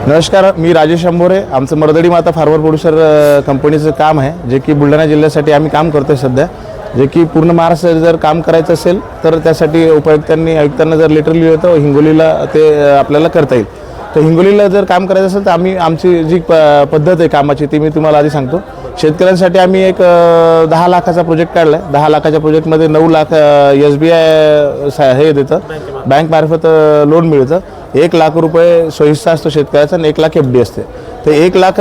नमस्कार, मी राजेश अंबोरे. आमचं मर्दडी माता फार्मर प्रोड्युसर कंपनीचं काम आहे, जे की बुलढाणा जिल्ह्यासाठी आम्ही काम करतो आहे सध्या. जे की पूर्ण महाराष्ट्रात जर काम करायचं असेल तर त्यासाठी आयुक्तांना जर लेटर लिहिलं तर हिंगोलीला ते आपल्याला करता येईल. तर हिंगोलीला जर काम करायचं असेल तर आमची जी पद्धत आहे कामाची ती मी तुम्हाला आधी सांगतो. शेतकऱ्यांसाठी आम्ही एक 10 लाखाचा प्रोजेक्ट काढला आहे. 10 लाखाच्या प्रोजेक्टमध्ये 9 लाख SBI हे देतं, बँकमार्फत लोन मिळतं. 1 लाख रुपये हिस्सा असतो शेतकऱ्याचा आणि 1 लाख FD असते. तर 1 लाख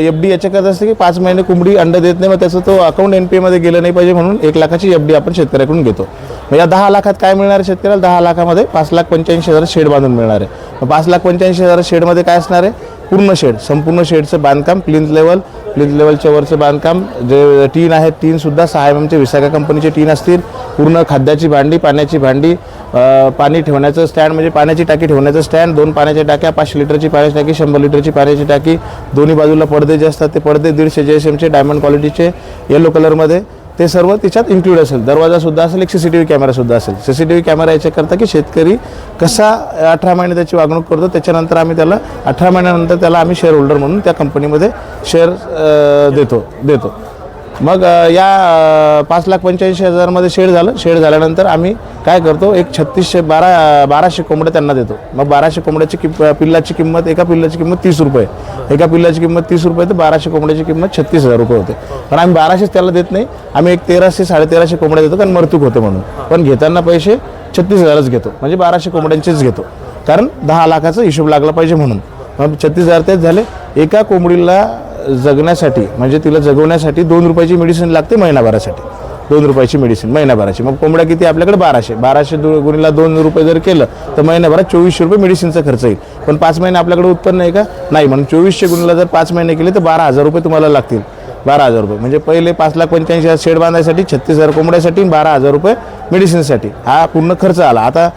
FD याच्याकरता असते की 5 महिने कोंबडी अंडं देत नाही, मग त्याचं तो अकाउंट NPA मध्ये गेलं नाही पाहिजे म्हणून 1 लाखाची FD आपण शेतकऱ्याकडून घेतो. मग या 10 लाखात काय मिळणार आहे शेतकऱ्याला? 10 लाखामध्ये 5,85,000 शेड बांधून मिळणार आहे. मग 5,85,000 शेडमध्ये काय असणार आहे? पूर्ण शेड, संपूर्ण शेडचं बांधकाम, प्लिंथ लेवलच्या वरचं बांधकाम, जे टीन आहे टीनसुद्धा 6 mm विसाका कंपनीचे टीन असतील. पूर्ण खाद्याची भांडी, पाण्याची भांडी, पाणी ठेवण्याचं स्टँड म्हणजे पाण्याची टाकी ठेवण्याचं स्टँड, 2 पाण्याच्या टाक्या, 500 लिटरची पाण्याची टाकी, 100 लिटरची पाण्याची टाकी, दोन्ही बाजूला पडदे जे असतात ते पडदे 150 JSMचे डायमंड क्वालिटीचे येलो कलरमध्ये, ते सर्व त्याच्यात इन्क्लूड असेल. दरवाजासुद्धा असेल, एक CCTV कॅमेरासुद्धा असेल. CCTV कॅमेरा याच्याकरता की शेतकरी कसा 18 महिने त्याची वागणूक करतो, त्याच्यानंतर आम्ही त्याला 18 महिन्यानंतर त्याला आम्ही शेअर होल्डर म्हणून त्या कंपनीमध्ये शेअर देतो. मग या 5,85,000 मध्ये शेड झाल्यानंतर आम्ही काय करतो, एक 1200 कोंबड्या त्यांना देतो. मग 1200 कोंबड्याची पिल्लाची किंमत, एका पिल्लाची किंमत 30 रुपये, एका पिल्लाची किंमत 30 रुपये, तर 1200 कोंबड्याची किंमत 36,000 रुपये होते. पण आम्ही 1200 त्याला देत नाही, आम्ही एक 1300-1350 कोंबड्या देतो, कारण मरतूक होते म्हणून. पण घेताना पैसे 36,000च घेतो, म्हणजे 1200 कोंबड्यांचेच घेतो, कारण 10 लाखाचा हिशोब लागला पाहिजे म्हणून. मग 36,000 तेच झाले. एका कोंबडीला जगण्यासाठी म्हणजे तिला जगवण्यासाठी 2 रुपयाची मेडिसिन लागते महिनाभरासाठी, 2 रुपयाची मेडिसिन महिनाभराची. मग कोंबड्या किती आपल्याकडे? 1200 गुणिला 2 रुपये जर केलं तर महिन्याभरात 2400 रुपये मेडिसिनचा खर्च येईल. पण 5 महिने आपल्याकडे उत्पन्न आहे का? नाही. म्हणून 2400 गुणिला जर 5 महिने केले तर 12,000 रुपये तुम्हाला लागतील. 12,000 रुपये म्हणजे पहिले 5,85,000 शेड बांधायसाठी, 36,000 कोंबड्यासाठी, 12,000 रुपये मेडिसिनसाठी, हा पूर्ण खर्च आला. आता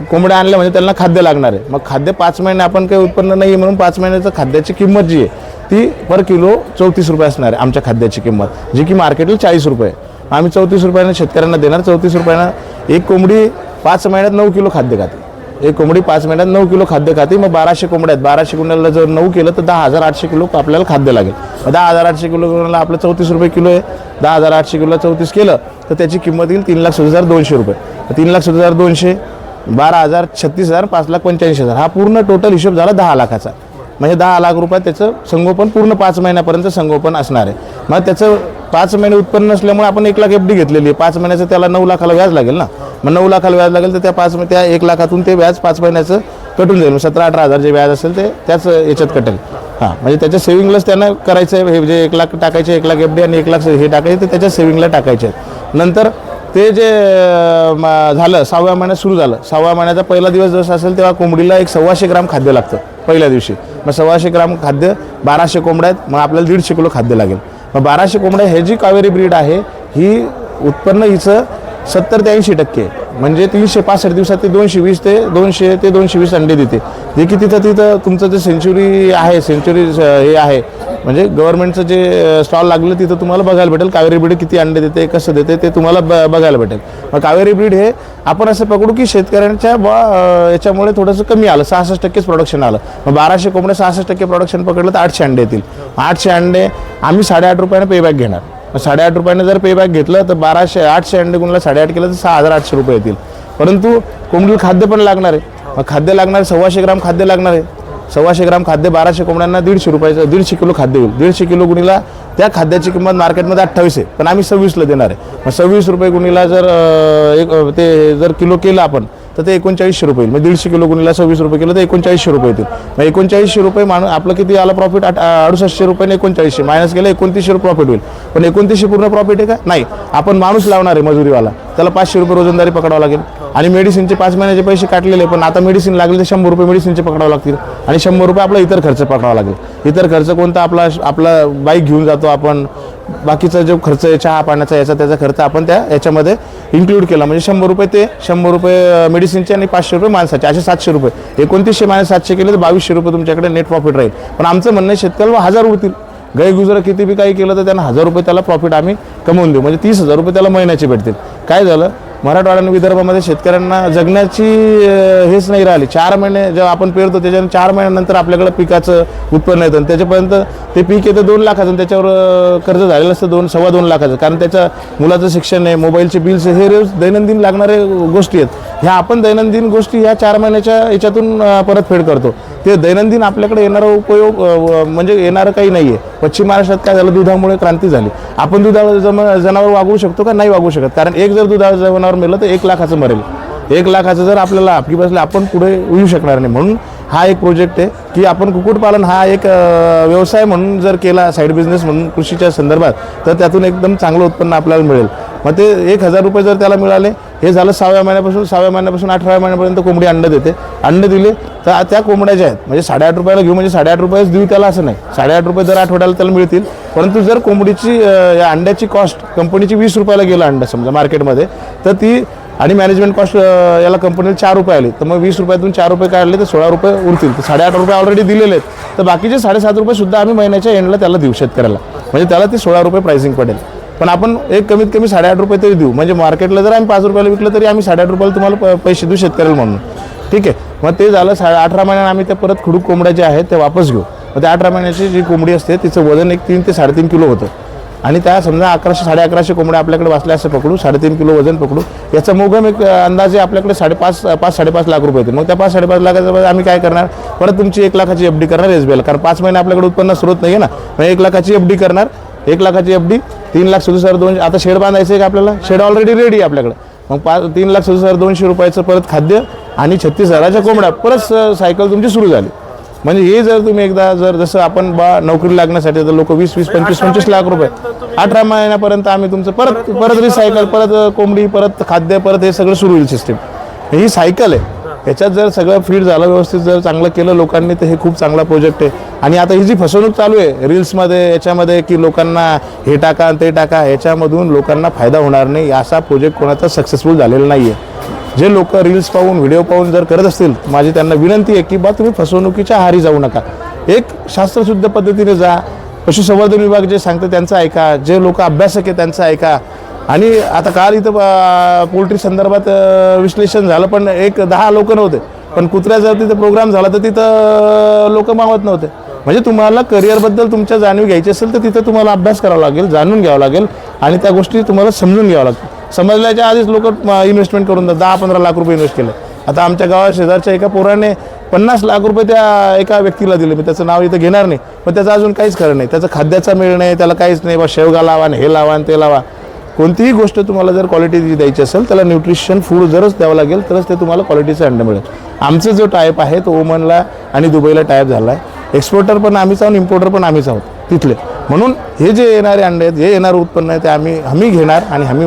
कोंबड्या आणल्या म्हणजे त्यांना खाद्य लागणार आहे. मग खाद्य 5 महिने आपण काही उत्पन्न नाही म्हणून 5 महिन्याचं खाद्याची किंमत जी आहे ती पर किलो 34 रुपये असणार आहे आमच्या खाद्याची किंमत, जी की मार्केटला 40 रुपये. आम्ही 34 रुपयाने शेतकऱ्यांना देणार. 34 रुपयानं एक कोंबडी 5 महिन्यात 9 किलो खाद्य खाते. एक कोंबडी 5 महिन्यात 9 किलो खाद्य खाते. मग 1200 कोंबड्यात 1200 गुणिले जर 9 केलं तर 10,800 किलो आपल्याला खाद्य लागेल. 10,800 किलो गुणिले आपलं 34 रुपये किलो आहे. 10,800 किलो 34 केलं तर त्याची किंमत येईल 3,70,200 रुपये. 3,70,200, 12,000, 36,000, 5,85,000 हा पूर्ण टोटल हिशोब झाला 10 लाखाचा. म्हणजे 10 लाख रुपयात त्याचं संगोपन पूर्ण 5 महिन्यापर्यंत संगोपन असणार आहे. मग त्याचं 5 महिने उत्पन्न नसल्यामुळे आपण 1 लाख FD घेतलेली आहे. 5 महिन्याचं त्याला 9 लाखाला व्याज लागेल ना. मग 9 लाखाला व्याज लागेल तर त्या 1 लाखातून ते व्याज 5 महिन्याचं कटून जाईल. 17-18 जे व्याज असेल ते त्याच याच्यात कटेल. म्हणजे त्याच्या सेव्हिंगलाच त्यांना करायचं आहे. हे जे 1 लाख टाकायचे, 1 लाख FD आणि 1 लाख हे टाकायचे ते त्याच्या सेव्हिंगला टाकायचे आहेत. नंतर ते जे झालं 6व्या महिन्यात सुरू झालं, 6व्या महिन्याचा पहिला दिवस जसं असेल तेव्हा कोंबडीला एक 125 ग्राम खाद्य लागतं पहिल्या दिवशी. मग 125 ग्राम खाद्य 1200 कोंबड्या आहेत, मग आपल्याला 150 किलो खाद्य लागेल. मग 1200 कोंबड्या हे जी कावेरी ब्रीड आहे ही उत्पन्न हिचं 70 ते 80% म्हणजे 365 दिवसात ते 220 ते 220 अंडे देते. जे की तिथं तुमचं जे सेंच्युरी हे आहे म्हणजे गव्हर्नमेंटचं जे स्टॉल लागलं तिथं तुम्हाला बघायला भेटेल कावेरी ब्रीड किती अंडे देते, कसं देते ते तुम्हाला बघायला भेटेल. मग कावेरी ब्रीड हे आपण असं पकडू की शेतकऱ्यांच्या याच्यामुळे थोडंसं कमी आलं, 66%च प्रोडक्शन आलं. मग 1200 कोंबड्या 66% प्रोडक्शन पकडलं तर 800 अंडे येतील. 800 अंडे आम्ही 8.5 रुपयाने पेबॅक घेणार. 8.5 रुपयाने जर पेबॅक घेतलं तर 800 अंडे गुणला 8.5 केलं तर 6,800 रुपये येतील. परंतु कोंबडीला खाद्य पण लागणार आहे. मग खाद्य लागणार 125 ग्राम खाद्य लागणार आहे. 125 ग्राम खाद्य 1200 कोंबड्यांना 150 रुपयाचं 150 किलो खाद्य होईल. 150 किलो गुणीला त्या खाद्याची किंमत मार्केटमध्ये 28 आहे, पण आम्ही 26ला देणार आहे. मग 26 रुपये गुणीला जर ते जर किलो केलं आपण तर ते 3900 रुपये येईल. मग 150 किलो गुणीला 26 रुपये केलं तर 3900 रुपये येतील. मग 3900 रुपये आपलं किती आलं प्रॉफिट? 6800 रुपये 3900 मायनस केलं 2900 रुपये प्रॉफिट होईल. पण 2900 पूर्ण प्रॉफिट आहे का? नाही. आपण माणूस लावणार आहे मजुरीवाला, त्याला 500 रुपये रोजंदारी पकडावं लागेल. आणि मेडिसिनचे 5 महिन्याचे पैसे काटलेले, पण आता मेडिसिन लागले तर 100 रुपये मेडिसिनचे पकडावं लागतील. आणि 100 रुपये आपला इतर खर्च पकडावा लागेल. इतर खर्च कोणता? आपला बाईक घेऊन जातो आपण, बाकीचा जो खर्च आहे चहा पाण्याचा त्याचा खर्च आपण याच्यामध्ये इन्क्लूड केला. म्हणजे 100 रुपये ते 100 रुपये मेडिसिनचे आणि 500 रुपये माणसाचे, असे 700 रुपये. 2900 मायनस 700 केले तर 2200 रुपये तुमच्याकडे नेट प्रॉफिट राहील. पण आमचं म्हणणं शेतकऱ्याला 1000 होतील. गैरगुजर किती बी काही केलं तर त्यांना 1000 रुपये त्याला प्रॉफिट आम्ही कमवून देऊ. म्हणजे 30,000 रुपये त्याला महिन्याचे भेटतील. काय झालं? मराठवाडा आणि विदर्भामध्ये शेतकऱ्यांना जगण्याची हेच नाही राहिली. 4 महिने जेव्हा आपण पेरतो त्याच्यानंतर 4 महिन्यानंतर आपल्याकडे पिकाचं उत्पन्न येतं आणि त्याच्यापर्यंत ते पीक येतं 2 लाखाचं आणि त्याच्यावर कर्ज झालेलं असतं 2-2.25 लाखाचं. कारण त्याच्या मुलाचं शिक्षण आहे, मोबाईलचे बिल्स, हे रोज दैनंदिन लागणारे गोष्टी आहेत. ह्या आपण दैनंदिन गोष्टी ह्या 4 महिन्याच्या याच्यातून परतफेड करतो. ते दैनंदिन आपल्याकडे येणारा उपयोग म्हणजे येणारं काही नाही आहे. पश्चिम महाराष्ट्रात काय झालं, दुधामुळे क्रांती झाली. आपण दुधाळ जनावर वागवू शकतो का? नाही वागवू शकत. कारण एक जर दुधाळ जनावर मेलं तर 1 लाखाचं मरेल. 1 लाखाचं जर आपल्याला आपली बसले आपण पुढे येऊ शकणार नाही. म्हणून हा एक प्रोजेक्ट आहे की आपण कुक्कुटपालन हा एक व्यवसाय म्हणून जर केला, साईड बिझनेस म्हणून कृषीच्या संदर्भात, तर त्यातून एकदम चांगलं उत्पन्न आपल्याला मिळेल. मग ते 1,000 रुपये जर त्याला मिळाले, हे झालं 6व्या महिन्यापासून 8व्या महिन्यापर्यंत कोंबडी अंडं देते. अंडं दिले तर त्या कोंबड्या ज्या आहेत म्हणजे 8.5 रुपयाला घेऊ म्हणजे 8.5 रुपयेच देऊ त्याला असं नाही. 8.5 रुपये दर आठवड्याला त्याला मिळतील. परंतु जर कोंबडीची या अंड्याची कॉस्ट कंपनीची 20 रुपयाला गेलं अंडं समजा मार्केटमध्ये, तर ती आणि मॅनेजमेंट कॉस्ट याला कंपनीला 4 रुपये आली, तर मग 20 रुपयातून 4 रुपये काढले तर 16 रुपये उरतील. तर 8.5 रुपये ऑलरेडी दिलेले आहेत. तर बाकीचे 7.5 रुपये सुद्धा आम्ही महिन्याच्या एंडला त्याला देऊ शेतकऱ्याला. म्हणजे त्याला ते 16 रुपये प्राइसिंग पडेल. पण आपण एक कमीत कमी 8.5 रुपये तरी देऊ. म्हणजे मार्केटला जर आम्ही 5 रुपयाला विकलं तरी आम्ही 8.5 रुपयाला तुम्हाला पैसे देऊ शेतकऱ्याला म्हणून. ठीक आहे. मग ते झालं 18 महिन्यानं आम्ही त्या परत खुडूक कोंबड्या ज्या आहेत त्या वापस घेऊ. मग त्या 18 महिन्याची जी कोंबडी असते तिचं वजन एक 3 ते 3.5 किलो होतं. आणि त्या समजा 1100-1150 कोंबड्या आपल्याकडे बसल्या असं पकडू, 3.5 किलो वजन पकडू. याचा मोगम एक अंदाजे आपल्याकडे 5.5 लाख रुपये येते. मग त्या 5-5.5 लाखाचं आम्ही काय करणार, परत तुमची 1 लाखाची FD करणार SBIला. कारण 5 महिने आपल्याकडे उत्पन्न स्रोत नाही आहे ना. मग 1 लाखाची FD करणार. 1 लाखाची FD 3,67,200. आता शेड बांधायचं आहे का आपल्याला? शेड ऑलरेडी रेडी आहे आपल्याकडे. मग 3,67,200 रुपयाचं परत खाद्य आणि 36,000च्या कोंबड्या, परत सायकल तुमची सुरू झाली. म्हणजे हे जर तुम्ही एकदा जर जसं आपण नोकरी लागण्यासाठी तर लोक 20-20, 25-25 लाख रुपये 18 महिन्यापर्यंत आम्ही तुमचं परत रिसायकल, परत कोंबडी, परत खाद्य, परत हे सगळं सुरू होईल सिस्टीम. ही सायकल आहे. ह्याच्यात जर सगळं फीड झालं व्यवस्थित, जर चांगलं केलं लोकांनी, तर हे खूप चांगला प्रोजेक्ट आहे. आणि आता ही जी फसवणूक चालू आहे रील्समध्ये याच्यामध्ये की लोकांना हे टाका ते टाका, ह्याच्यामधून लोकांना फायदा होणार नाही. असा प्रोजेक्ट कोणाचा सक्सेसफुल झालेला नाही आहे. जे लोक रील्स पाहून व्हिडिओ पाहून जर करत असतील, माझी त्यांना विनंती आहे की तुम्ही फसवणुकीच्या आहारी जाऊ नका. एक शास्त्रशुद्ध पद्धतीने जा. पशुसंवर्धन विभाग जे सांगतं त्यांचं ऐका. जे लोक अभ्यासक आहे त्यांचं ऐका. आणि आता काल इथं पोल्ट्री संदर्भात विश्लेषण झालं, पण 10 लोक नव्हते. पण कुत्र्याचा तिथं प्रोग्राम झाला तर तिथं लोक मावत नव्हते. म्हणजे तुम्हाला करिअरबद्दल तुमच्या जाणीव घ्यायची असेल तर तिथं तुम्हाला अभ्यास करावा लागेल, जाणून घ्यावं लागेल आणि त्या गोष्टी तुम्हाला समजून घ्यावं लागतील. समजल्याच्या आधीच लोक इन्व्हेस्टमेंट करून 10-15 लाख रुपये इन्व्हेस्ट केले. आता आमच्या गावात शेजारच्या एका पोराने 50 लाख रुपये त्या एका व्यक्तीला दिले. मी त्याचं नाव इथं घेणार नाही, पण त्याचं अजून काहीच खरं नाही. त्याचं खाद्याचा मेळ नाही, त्याला काहीच नाही. बा शेवगा लावा आणि हे लावा आणि ते लावा. कोणतीही गोष्ट तुम्हाला जर क्वालिटी द्यायची असेल त्याला न्यूट्रिशन फूड जरच द्यावं लागेल, तरच ते तुम्हाला क्वालिटीचं अंडं मिळेल. आमचं जो टाईप आहे तो ओमनला आणि दुबईला टाईप झाला आहे. एक्सपोर्टर पण आम्हीच आहोत, इम्पोर्टर पण आम्हीच आहोत तिथले. म्हणून हे जे येणारे अंडे आहेत, हे येणारं उत्पन्न आहे ते हमी घेणार आणि हमी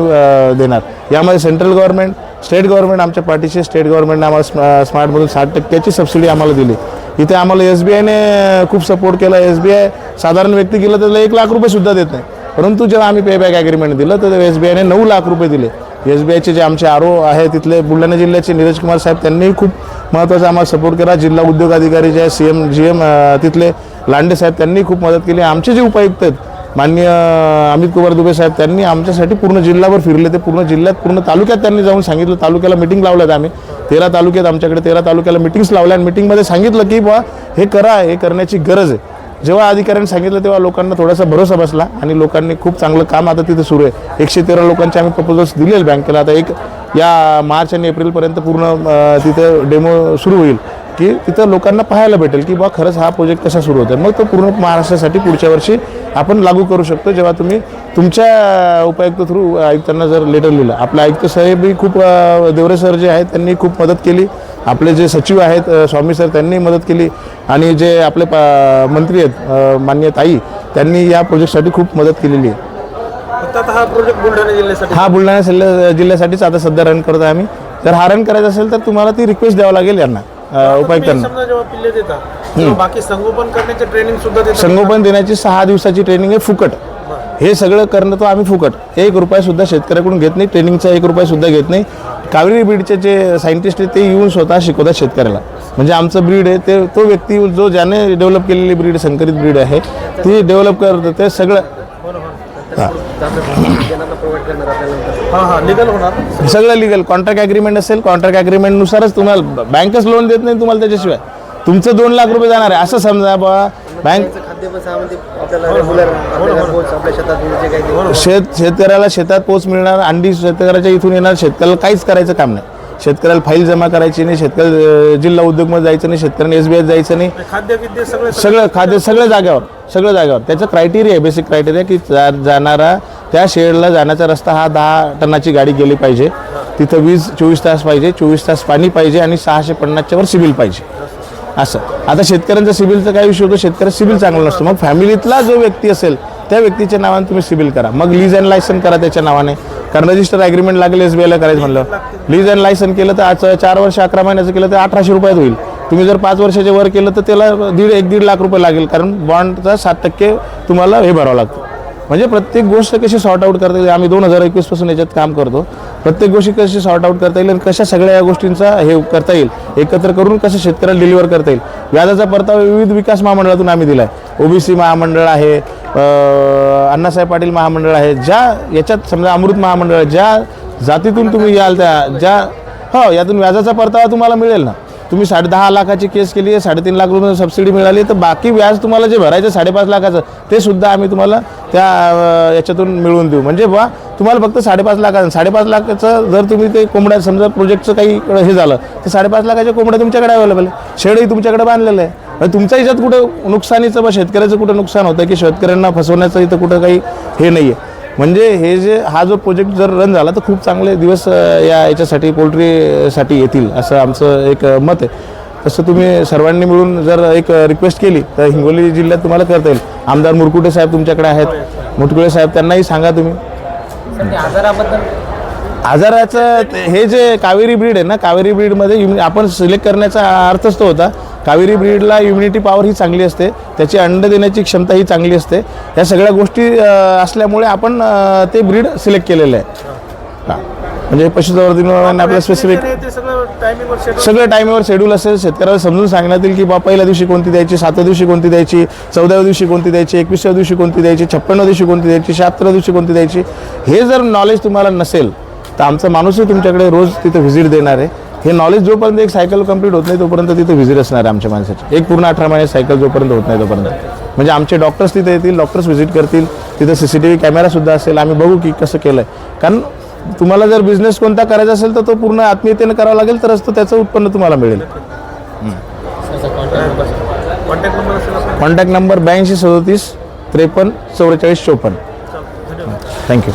देणार. यामध्ये सेंट्रल गव्हर्नमेंट, स्टेट गव्हर्नमेंट आमच्या पाठीशी. स्टेट गव्हर्नमेंटने आम्हाला स्मार्टमधून 60% सबसिडी आम्हाला दिली. इथे आम्हाला SBIने खूप सपोर्ट केला. SBI साधारण व्यक्ती गेलं तर 1 लाख रुपये सुद्धा देत नाही. परंतु जेव्हा आम्ही पेबॅक ॲग्रीमेंट दिलं तर SBIने 9 लाख रुपये दिले. SBIचे जे आमचे RO आहे तिथले बुलढाणा जिल्ह्याचे नीरज कुमार साहेब, त्यांनीही खूप महत्त्वाचा आम्हाला सपोर्ट केला. जिल्हा उद्योग अधिकारी जे आहे GM तिथले लांडे साहेब, त्यांनी खूप मदत केली. आमचे जे उपायुक्त आहेत माननीय अमित कुमार दुबे साहेब, त्यांनी आमच्यासाठी पूर्ण जिल्हाभर फिरले. ते पूर्ण जिल्ह्यात, पूर्ण तालुक्यात त्यांनी जाऊन सांगितलं. तालुक्याला मिटिंग लावल्यात आम्ही 13 तालुक्यात. आमच्याकडे 13 तालुक्याला मिटिंग्स लावल्या आणि मिटिंगमध्ये सांगितलं की हे करा, हे करण्याची गरज आहे. जेव्हा अधिकाऱ्यांनी सांगितलं तेव्हा लोकांना थोडासा भरोसा बसला आणि लोकांनी खूप चांगलं काम आता तिथे सुरू आहे. 113 लोकांचे आम्ही प्रपोजल्स दिलेले बँकेला. आता या मार्च आणि एप्रिलपर्यंत पूर्ण तिथे डेमो सुरू होईल की तिथं लोकांना पाहायला भेटेल की खरंच हा प्रोजेक्ट कसा सुरू होतो. मग तो पूर्ण महाराष्ट्रासाठी पुढच्या वर्षी आपण लागू करू शकतो. जेव्हा तुम्ही तुमच्या उपायुक्त थ्रू आयुक्तांना जर लेटर लिहिलं. आपले आयुक्त साहेबही खूप, देवरे सर जे आहेत त्यांनी खूप मदत केली. आपले जे सचिव आहेत स्वामी सर, त्यांनी मदत केली. आणि जे आपले मंत्री आहेत माननीय ताई, त्यांनी या प्रोजेक्टसाठी खूप मदत केलेली आहे. हा प्रोजेक्ट बुलढाणा जिल्ह्यासाठी, हा बुलढाणा जिल्ह्यासाठीच आता सध्या रन करतो आम्ही. जर हा रन करायचा असेल तर तुम्हाला ती रिक्वेस्ट द्यावं लागेल यांना उपायुक्तांना. जेव्हा पिल्ले देतात बाकी संगोपन करण्याची ट्रेनिंग सुद्धा देतात. संगोपन देण्याची 6 दिवसाची ट्रेनिंग आहे फुकट. हे सगळं करणं तो आम्ही फुकट. 1 रुपया सुद्धा शेतकऱ्याकडून घेत नाही. ट्रेनिंगचा 1 रुपया सुद्धा घेत नाही. कावेरी ब्रीडचे जे सायंटिस्ट आहेत ते येऊन स्वतः शिकवतात शेतकऱ्याला. म्हणजे आमचं ब्रीड आहे तो व्यक्ती ज्याने डेव्हलप केलेली ब्रीड, संकरित ब्रीड आहे ती डेव्हलप करतं. ते सगळं हां हां लिगल होणार. सगळं लिगल कॉन्ट्रॅक्ट ॲग्रीमेंट असेल, कॉन्ट्रॅक्ट ॲग्रीमेंटनुसारच तुम्हाला बँकच लोन देत नाही तुम्हाला त्याच्याशिवाय. तुमचं 2 लाख रुपये जाणार आहे असं समजा बाबा. बँक शेतकऱ्याला शेतात पोच मिळणार, अंडी शेतकऱ्याच्या इथून येणार. शेतकऱ्याला काहीच करायचं काम नाही. शेतकऱ्याला फाईल जमा करायची नाही, शेतकऱ्याला जिल्हा उद्योगमध्ये जायचं नाही, शेतकऱ्यांनी SBI जायचं नाही. खाद्य सगळं खाद्य सगळ्या जागेवर त्याचं क्रायटेरिया आहे, बेसिक क्रायटेरिया की जाणारा त्या शेडला जाण्याचा रस्ता हा 10 टनाची गाडी गेली पाहिजे. तिथं वीज 24 तास पाहिजे, 24 तास पाणी पाहिजे आणि 650च्या वर सिबिल पाहिजे. असं आता शेतकऱ्यांचा सिबिलचा काय विषय होतो, शेतकऱ्याचा सिबिल चांगला नसतो. मग फॅमिलीतला जो व्यक्ती असेल त्या व्यक्तीच्या नावाने तुम्ही सिबिल करा. मग लीज अँड लायसन करा त्याच्या नावाने, कारण रजिस्टर ॲग्रीमेंट लागेल SBIला करायचं म्हणलं. लीज अँड लायसन केलं तर आज 4 वर्ष 11 महिन्याचं केलं तर 1800 रुपयात होईल. तुम्ही जर 5 वर्षाच्या वर केलं तर त्याला 1.5 लाख रुपये लागेल, कारण बॉन्डचा 7% तुम्हाला हे भरावं लागतं. म्हणजे प्रत्येक गोष्ट कशी सॉर्ट आउट करता येईल. आम्ही 2021 पासून याच्यात काम करतो. प्रत्येक गोष्टी कशी सॉर्ट आउट करता येईल आणि कशा सगळ्या या गोष्टींचा हे करता येईल, एकत्र करून कसं शेतकऱ्याला डिलिव्हर करता येईल. व्याजाचा परतावा विविध विकास महामंडळातून आम्ही दिला आहे. OBC महामंडळ आहे, अण्णासाहेब पाटील महामंडळ आहे. ज्या याच्यात समजा अमृत महामंडळ, ज्या जातीतून तुम्ही याल त्या यातून व्याजाचा परतावा तुम्हाला मिळेल ना. तुम्ही 10.5 लाखाची केस केली आहे, 3.5 लाख रुपये सबसिडी मिळाली, तर बाकी व्याज तुम्हाला जे भरायचं 5.5 लाखाचं ते सुद्धा आम्ही तुम्हाला त्या याच्यातून मिळवून देऊ. म्हणजे तुम्हाला फक्त 5.5 लाखाचं 5.5 लाखाचं जर तुम्ही ते कोंबड्या समजा प्रोजेक्टचं काही हे झालं तर 5.5 लाखाच्या कोंबड्या तुमच्याकडे अवेलेबल आहे. शेडही तुमच्याकडे बांधलेलं आहे. म्हणजे तुमच्या याच्यात कुठं नुकसानीचं शेतकऱ्याचं कुठं नुकसान होतं की शेतकऱ्यांना फसवण्याचं इथं कुठं काही हे नाही आहे. म्हणजे हा जो प्रोजेक्ट जर रन झाला तर खूप चांगले दिवस याच्यासाठी पोल्ट्रीसाठी येतील असं आमचं एक मत आहे. तसं तुम्ही सर्वांनी मिळून जर एक रिक्वेस्ट केली तर हिंगोली जिल्ह्यात तुम्हाला करता येईल. आमदार मुरकुटे साहेब तुमच्याकडे आहेत, मुटकुळे साहेब, त्यांनाही सांगा तुम्ही. आजाराचं हे जे कावेरी ब्रीड आहे ना, कावेरी ब्रीडमध्ये आपण सिलेक्ट करण्याचा अर्थच तो होता. कावेरी ब्रीडला इम्युनिटी पॉवर ही चांगली असते, त्याची अंड देण्याची क्षमता ही चांगली असते. या सगळ्या गोष्टी असल्यामुळे आपण ते ब्रीड सिलेक्ट केलेलं आहे. म्हणजे पशुसंवर्धन आपल्या स्पेसिफिक सगळं टायमिंगवर शेड्यूल असेल. शेतकऱ्याला समजून सांगण्यात येईल की पहिल्या दिवशी कोणती द्यायची, 7व्या दिवशी कोणती द्यायची, 14व्या दिवशी कोणती द्यायची, 21व्या दिवशी कोणती द्यायची, 56व्या दिवशी कोणती द्यायची, 76व्या दिवशी कोणती द्यायची. हे जर नॉलेज तुम्हाला नसेल तर आमचा माणूसही तुमच्याकडे रोज तिथे व्हिजिट देणार आहे. हे नॉलेज जोपर्यंत एक सायकल कंप्लीट होत नाही तोपर्यंत तिथे व्हिजिट असणार आहे आमच्या माणसाची. एक पूर्ण 18 महिने सायकल जोपर्यंत होत नाही तोपर्यंत. म्हणजे आमचे डॉक्टर्स तिथे येतील, डॉक्टर्स व्हिजिट करतील, तिथे CCTV कॅमेरासुद्धा असेल. आम्ही बघू की कसं केलं आहे. कारण तुम्हाला जर बिझनेस कोणता करायचा असेल तर तो पूर्ण आत्मीयतेने करावा लागेल, तरच तो त्याचं उत्पन्न तुम्हाला मिळेल. Contact number 82 37 53 44 54. थँक्यू.